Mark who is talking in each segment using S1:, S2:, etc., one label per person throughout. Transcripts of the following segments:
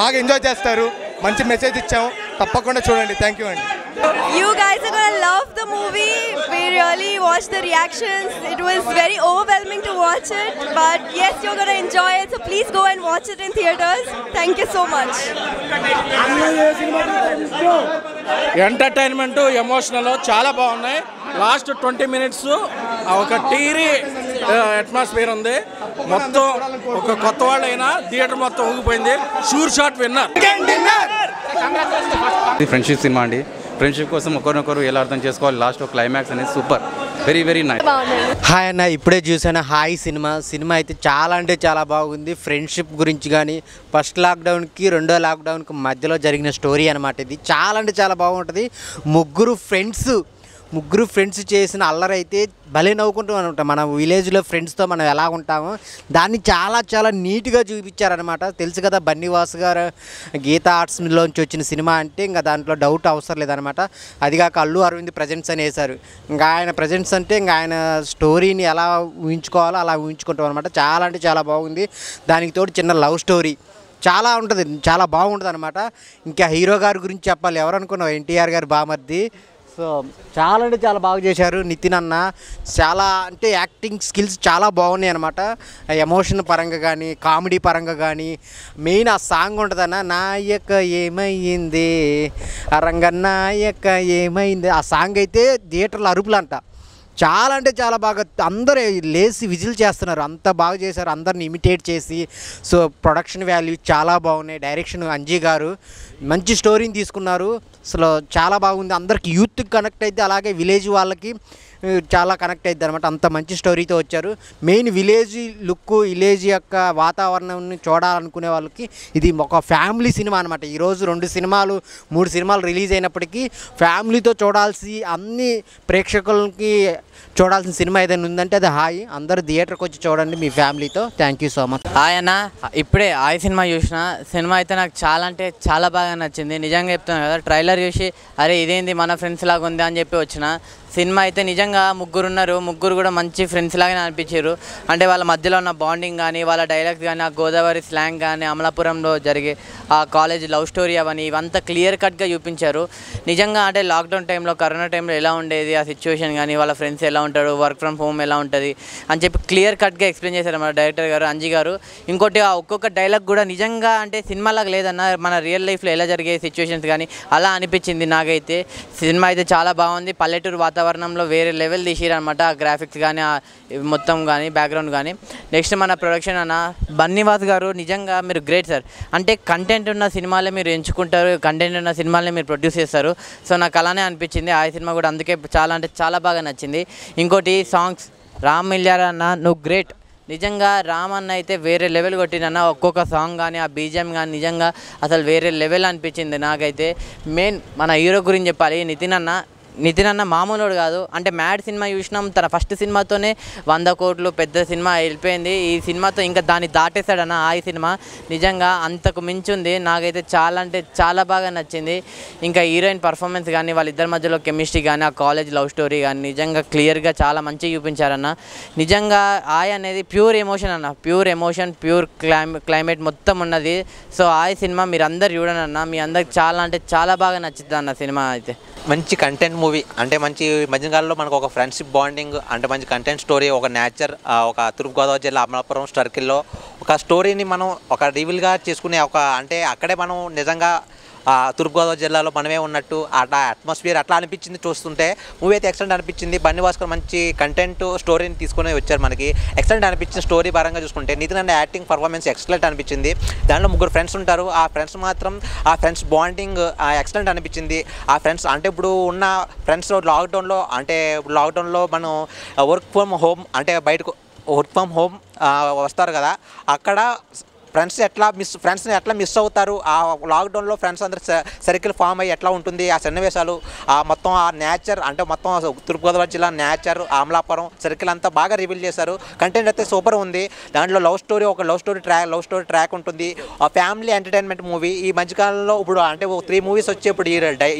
S1: బాగా ఎంజాయ్ చేస్తారు. మంచి మెసేజ్ ఇచ్చాము, తప్పకుండా చూడండి. థ్యాంక్ యూ అండి.
S2: You guys are gonna love the movie. We really watched the reactions. It was very overwhelming to watch it, but yes, you're gonna enjoy it. So please go and watch it in theaters. Thank you so much.
S3: Entertainment emotional చాలా బాగున్నాయి. Last 20 minutes ఒక టీరీ atmosphere ఉంది. మొత్తం ఒక కొత్త వాళ్ళైనా theatre మొత్తం ఊగిపోయింది. Sure shot winner.
S4: Friendship cinema అండి. ఫ్రెండ్షిప్ కోసం ఒకరినొకరు ఎలా అర్థం చేసుకోవాలి. లాస్ట్ క్లైమాక్స్ అనేది super, very very nice.
S5: Hi అన్న, ఇప్పుడే చూసాను హాయ్ సినిమా అయితే చాలా అంటే చాలా బాగుంది. ఫ్రెండ్షిప్ గురించి కానీ ఫస్ట్ లాక్డౌన్కి రెండో లాక్డౌన్కి మధ్యలో జరిగిన స్టోరీ అనమాట. ఇది చాలా అంటే చాలా బాగుంటుంది. ముగ్గురు ఫ్రెండ్స్ చేసిన అల్లరి అయితే భలే నవ్వుకుంటూ అనమాట. మన విలేజ్లో ఫ్రెండ్స్తో మనం ఎలా ఉంటామో దాన్ని చాలా చాలా నీట్గా చూపించారనమాట. తెలుసు కదా బన్నీవాసు గారు గీతా ఆర్ట్స్లోంచి వచ్చిన సినిమా అంటే ఇంకా దాంట్లో డౌట్ అవసరం లేదనమాట. అదిగాక అల్లు అరవింద్ ప్రజెంట్స్ అని వేశారు. ఇంకా ఆయన ప్రజెంట్స్ అంటే ఇంకా ఆయన స్టోరీని ఎలా ఊహించుకోవాలో అలా ఊహించుకుంటాం అనమాట. చాలా అంటే చాలా బాగుంది. దానికి తోడు చిన్న లవ్ స్టోరీ చాలా ఉంటుంది, చాలా బాగుంటుంది అనమాట. ఇంకా హీరో గారి గురించి చెప్పాలి. ఎవరు అనుకున్నావు, ఎన్టీఆర్ గారు బామర్ది. సో చాలా అంటే చాలా బాగా చేశారు నితిన్ అన్న. చాలా అంటే యాక్టింగ్ స్కిల్స్ చాలా బాగున్నాయి అనమాట. ఎమోషన్ పరంగా కానీ కామెడీ పరంగా కానీ మెయిన్ ఆ సాంగ్ ఉంటుందన్న, నాయక ఏమైంది రంగనాయక ఏమైంది. ఆ సాంగ్ అయితే థియేటర్లో అరుపులు అంట. చాలా అంటే చాలా బాగా అందరూ లేసి విజిల్ చేస్తున్నారు. అంత బాగా చేశారు, అందరిని ఇమిటేట్ చేసి. సో ప్రొడక్షన్ వాల్యూ చాలా బాగున్నాయి. డైరెక్షన్ అంజీ గారు మంచి స్టోరీని తీసుకున్నారు. అసలు చాలా బాగుంది. అందరికి యూత్కి కనెక్ట్ అయితే, అలాగే విలేజ్ వాళ్ళకి చాలా కనెక్ట్ అవుతుంది అనమాట. అంత మంచి స్టోరీతో వచ్చారు. మెయిన్ విలేజ్ లుక్, విలేజ్ యొక్క వాతావరణాన్ని చూడాలనుకునే వాళ్ళకి ఇది ఒక ఫ్యామిలీ సినిమా అనమాట. ఈరోజు 2 సినిమాలు 3 సినిమాలు రిలీజ్ అయినప్పటికీ ఫ్యామిలీతో చూడాల్సి అన్ని ప్రేక్షకులకి చూడాల్సిన సినిమా ఏదైనా ఉందంటే అది హాయ్. అందరూ థియేటర్కి వచ్చి చూడండి మీ ఫ్యామిలీతో. Thank you so much.
S6: Hi అన్న, ఇప్పుడే హాయ్ సినిమా చూసిన. సినిమా అయితే నాకు చాలా అంటే చాలా బాగా నచ్చింది. నిజంగా చెప్తున్నాను కదా, ట్రైలర్ చూసి అరే ఇదేంది మన ఫ్రెండ్స్ లాగా ఉంది అని చెప్పి వచ్చిన. సినిమా అయితే నిజంగా ముగ్గురు కూడా మంచి ఫ్రెండ్స్ లాగానే అనిపించారు. అంటే వాళ్ళ మధ్యలో ఉన్న బాండింగ్ కానీ, వాళ్ళ డైలాగ్స్ కానీ, ఆ గోదావరి స్లాంగ్ కానీ, అమలాపురంలో జరిగే ఆ కాలేజ్ లవ్ స్టోరీ అవన్నీ ఇవంతా క్లియర్ కట్గా చూపించారు. నిజంగా అంటే లాక్డౌన్ టైంలో, కరోనా టైంలో ఎలా ఉండేది ఆ సిచ్యువేషన్ కానీ, వాళ్ళ ఫ్రెండ్స్ ఎలా ఉంటాడు, వర్క్ ఫ్రమ్ హోమ్ ఎలా ఉంటుంది అని చెప్పి క్లియర్ కట్గా ఎక్స్ప్లెయిన్ చేశారు మన డైరెక్టర్ గారు అంజీ గారు. ఇంకోటి ఆ ఒక్కొక్క డైలాగ్ కూడా నిజంగా అంటే సినిమాలాగా లేదన్న, మన రియల్ లైఫ్లో ఎలా జరిగే సిచ్యువేషన్స్ కానీ అలా అనిపించింది నాకైతే. సినిమా అయితే చాలా బాగుంది. పల్లెటూరు వాతావరణంలో వేరే లెవెల్ తీసిరనమాట. ఆ గ్రాఫిక్స్ కానీ, మొత్తం కానీ, బ్యాక్గ్రౌండ్ కానీ. నెక్స్ట్ మన ప్రొడక్షన్ అన్న బన్నీవాస్ గారు, నిజంగా మీరు గ్రేట్ సార్. అంటే కంటెంట్ ఉన్న సినిమాలే మీరు ఎంచుకుంటారు, కంటెంట్ ఉన్న సినిమాలే మీరు ప్రొడ్యూస్ చేస్తారు. సో నాకు అలానే అనిపించింది. ఆ సినిమా కూడా అందుకే చాలా అంటే చాలా బాగా నచ్చింది. ఇంకోటి సాంగ్స్, రామ్ మిల్లారా అన్న నువ్వు గ్రేట్. నిజంగా రామ్ అన్న అయితే వేరే లెవెల్ కొట్టినన్న. ఒక్కొక్క సాంగ్ కానీ, ఆ బీజిఎం కానీ నిజంగా అసలు వేరే లెవెల్ అనిపించింది నాకైతే. మెయిన్ మన హీరో గురించి చెప్పాలి, నితిన్ అన్న మామూలుడు కాదు. అంటే మ్యాడ్ సినిమా చూసినాం, తన ఫస్ట్ సినిమాతోనే 100 కోట్లు పెద్ద సినిమా వెళ్ళిపోయింది. ఈ సినిమాతో ఇంకా దాన్ని దాటేశాడన్న ఆ సినిమా. నిజంగా అంతకు మించుంది. నాకైతే చాలా అంటే చాలా బాగా నచ్చింది. ఇంకా హీరోయిన్ పర్ఫార్మెన్స్ కానీ, వాళ్ళిద్దరి మధ్యలో కెమిస్ట్రీ కానీ, ఆ కాలేజ్ లవ్ స్టోరీ కానీ నిజంగా క్లియర్గా చాలా మంచిగా చూపించారన్న. నిజంగా ఆయ్ అనేది ప్యూర్ ఎమోషన్ అన్న, ప్యూర్ ఎమోషన్, ప్యూర్ క్లైమేట్ మొత్తం ఉన్నది. సో ఆయ్ సినిమా మీరు అందరు చూడండి అన్న, మీ అందరికి చాలా అంటే చాలా బాగా నచ్చుతుంది అన్న సినిమా అయితే.
S7: మంచి కంటెంట్ మూవీ, అంటే మంచి మధ్యకాలంలో మనకు ఒక ఫ్రెండ్షిప్ బాండింగ్, అంటే మంచి కంటెంట్ స్టోరీ, ఒక నేచర్, ఒక తూర్పుగోదావరి జిల్లా అమలాపురం సర్కిల్లో ఒక స్టోరీని మనం ఒక రివీల్గా చేసుకునే ఒక, అంటే అక్కడే మనం నిజంగా తూర్పుగోదావరి జిల్లాలో మనమే ఉన్నట్టు అట్లా అట్మాస్ఫియర్ అట్లా అనిపించింది. చూస్తుంటే మూవీ అయితే ఎక్సలెంట్ అనిపించింది. బన్నీవాస్ గారు మంచి కంటెంట్ స్టోరీని తీసుకుని వచ్చారు మనకి. ఎక్సలెంట్ అనిపించింది స్టోరీ పరంగా చూసుకుంటే. నితిన్ అనే యాక్టింగ్ పర్ఫార్మెన్స్ ఎక్సలెంట్ అనిపించింది. దాంట్లో 3 ఫ్రెండ్స్ ఉంటారు. ఆ ఫ్రెండ్స్ మాత్రం ఆ ఫ్రెండ్స్ బాండింగ్ ఎక్సలెంట్ అనిపించింది. ఆ ఫ్రెండ్స్ అంటే ఇప్పుడు ఉన్న ఫ్రెండ్స్ లాక్డౌన్లో మనం వర్క్ ఫ్రమ్ హోమ్, అంటే బయటకు వర్క్ ఫ్రమ్ హోమ్ వస్తారు కదా, అక్కడ ఫ్రెండ్స్ని ఎట్లా మిస్ అవుతారు, ఆ లాక్డౌన్లో ఫ్రెండ్స్ అందరూ సర్కిల్ ఫామ్ అయ్యి ఎట్లా ఉంటుంది ఆ సన్నివేశాలు, ఆ మొత్తం ఆ నేచర్, అంటే మొత్తం తూర్పుగోదావరి జిల్లా నేచర్, అమలాపురం సర్కిల్ అంతా బాగా రివీల్ చేశారు. కంటెంట్ అయితే సూపర్ ఉంది. దాంట్లో లవ్ స్టోరీ ట్రాక్ ఉంటుంది. ఆ ఫ్యామిలీ ఎంటర్టైన్మెంట్ మూవీ. ఈ మధ్యకాలంలో ఇప్పుడు అంటే 3 మూవీస్ వచ్చి ఇప్పుడు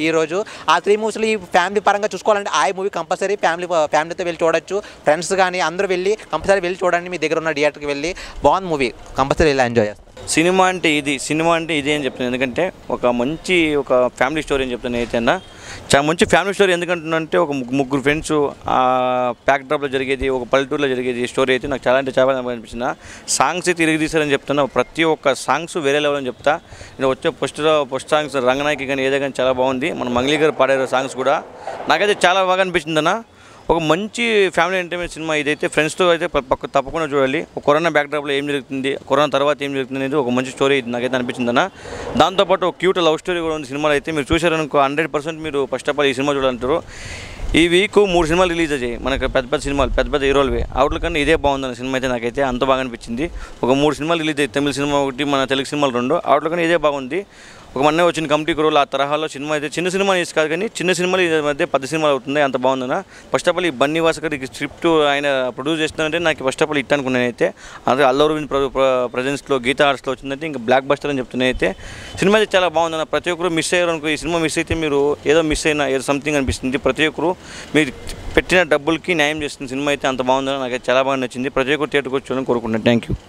S7: ఈరోజు ఆ 3 మూవీస్లో ఈ ఫ్యామిలీ పరంగా చూసుకోవాలంటే ఆ మూవీ కంపల్సరీ ఫ్యామిలీతో వెళ్ళి చూడొచ్చు. ఫ్రెండ్స్ కానీ అందరూ వెళ్ళి కంపల్సరీ వెళ్ళి చూడండి. మీ దగ్గర ఉన్న థియేటర్కి వెళ్ళి బాగుంది మూవీ, కంపల్సరీ వెళ్ళి ఎంజాయ్ చేస్తారు.
S8: సినిమా అంటే ఇది అని చెప్తున్నాను. ఎందుకంటే ఒక ఫ్యామిలీ స్టోరీ అని చెప్తాను. అయితే చాలా మంచి ఫ్యామిలీ స్టోరీ. ఎందుకంటే ఒక ముగ్గురు ఫ్రెండ్స్ ప్యాక్ డ్రాప్లో జరిగేది, ఒక పల్లెటూరులో జరిగేది స్టోరీ అయితే నాకు చాలా అంటే చాలా అనిపించింది. సాంగ్స్ అయితే తిరిగి తీశారని చెప్తున్నా. ప్రతి ఒక్క సాంగ్స్ వేరే లెవెల్ అని చెప్తా. నేను వచ్చే ఫస్ట్ సాంగ్స్ రంగనాయకి కానీ ఏదో కానీ చాలా బాగుంది. మన మంగ్లీ గారు పాడారు సాంగ్స్ కూడా. నాకైతే చాలా బాగా అనిపించింది అన్న. ఒక మంచి ఫ్యామిలీ ఎంటర్టైన్మెంట్ సినిమా ఇదైతే. ఫ్రెండ్స్తో అయితే తప్పకుండా చూడాలి. కరోనా బ్యాక్డ్రాప్లో ఏం జరుగుతుంది, కరోనా తర్వాత ఏం జరుగుతుంది అనేది ఒక మంచి స్టోరీ నాకైతే అనిపించిందన్న. దాంతోపాటు ఒక క్యూట్ లవ్ స్టోరీ కూడా ఉంది సినిమాలో. అయితే మీరు చూసారనుకో 100% మీరు ఫస్ట్ ఆఫ్ ఆల్ ఈ సినిమా చూడాలంటారు. ఈ వీక్ 3 సినిమాలు రిలీజ్ అయ్యాయి మనకు, పెద్ద సినిమాలు, పెద్ద హీరోలవి. అవుట్ల కన్నా ఇదే బాగుందన్న సినిమా అయితే నాకైతే అంత బాగా అనిపించింది. ఒక 3 సినిమాలు రిలీజ్ అయ్యాయి, తమిళ సినిమా ఒకటి, మన తెలుగు సినిమాలు 2. అవుట్ల కన్నా ఇదే బాగుంది. ఒక మొన్న వచ్చిన కమిటీ రోల్ ఆ తరహాలో సినిమా అయితే చిన్న సినిమా తీసి కాదు కానీ చిన్న సినిమాలు ఈ మధ్య 10 సినిమాలు అవుతుంది. అంత బాగుందన్న. ఫస్ట్ ఆఫ్ ఆల్ ఈ బన్నీ వాసకర్కి స్క్రిప్ట్ ఆయన ప్రొడ్యూస్ చేస్తున్నారంటే నాకు ఫస్ట్ ఆఫ్ ఆల్ ఇట్ అనుకున్నాను. అయితే అదే అల్లు అరవింద్ ప్రజెన్స్లో గీతా ఆర్ట్స్లో వచ్చిందంటే ఇంకా బ్లాక్ బస్టర్ అని చెప్తున్నాయి. అయితే సినిమా అయితే చాలా బాగుందన్న. ప్రతి ఒక్కరు మిస్ అయ్యారు అనుకో, ఈ సినిమా మిస్ అయితే మీరు ఏదో మిస్ అయినా ఏదో సంథింగ్ అనిపిస్తుంది. ప్రతి ఒక్కరు మీరు పెట్టిన డబ్బులకి న్యాయం చేస్తుంది సినిమా అయితే. అంత బాగుందని నాకైతే చాలా బాగా నచ్చింది. ప్రతి ఒక్కరు థియేటర్కి వచ్చి కోరుకుంటున్నాను. Thank you.